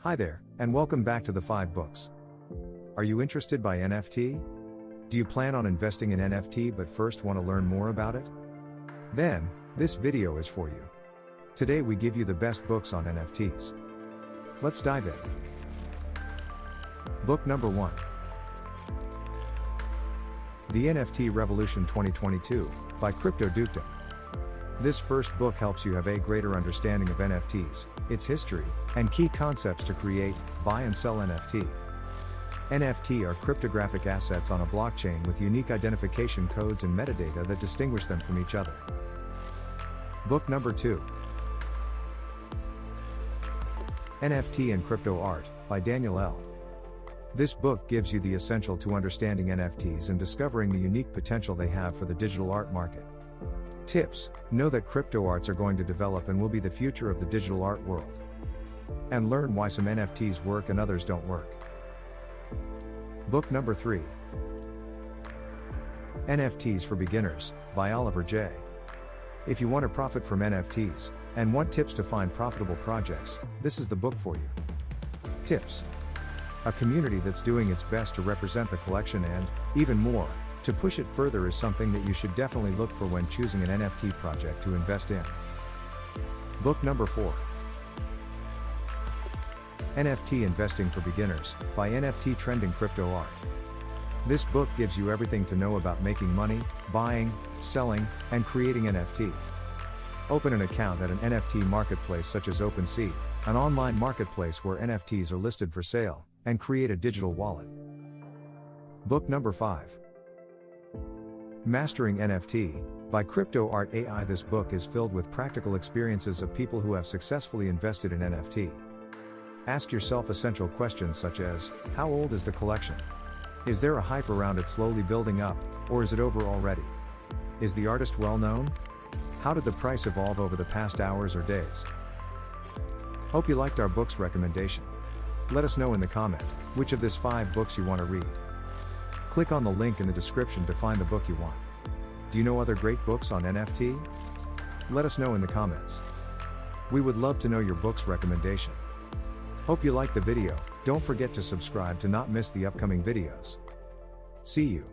Hi there, and welcome back to the 5 Books. Are you interested by NFT? Do you plan on investing in NFT but first want to learn more about it? Then, this video is for you. Today we give you the best books on NFTs. Let's dive in. Book number 1. The NFT Revolution 2022, by Dukedom. This first book helps you have a greater understanding of NFTs, its history, and key concepts to create, buy and sell NFT. NFT are cryptographic assets on a blockchain with unique identification codes and metadata that distinguish them from each other. Book number 2. NFT and Crypto Art, by Daniel L. This book gives you the essential to understanding NFTs and discovering the unique potential they have for the digital art market. Tips: know that crypto arts are going to develop and will be the future of the digital art world. And learn why some NFTs work and others don't work. Book number 3. NFTs for Beginners, by Oliver J. If you want to profit from NFTs, and want tips to find profitable projects, this is the book for you. Tips: a community that's doing its best to represent the collection and, even more, to push it further is something that you should definitely look for when choosing an NFT project to invest in. Book number 4. NFT Investing for Beginners, by NFT Trending Crypto Art. This book gives you everything to know about making money, buying, selling, and creating NFT. Open an account at an NFT marketplace such as OpenSea, an online marketplace where NFTs are listed for sale, and create a digital wallet. Book number 5. Mastering NFT, by CryptoArt AI. This book is filled with practical experiences of people who have successfully invested in NFT. Ask yourself essential questions such as, how old is the collection? Is there a hype around it slowly building up, or is it over already? Is the artist well known? How did the price evolve over the past hours or days? Hope you liked our books recommendation. Let us know in the comment, which of these 5 books you want to read. Click on the link in the description to find the book you want. Do you know other great books on NFT? Let us know in the comments. We would love to know your book's recommendation. Hope you liked the video. Don't forget to subscribe to not miss the upcoming videos. See you.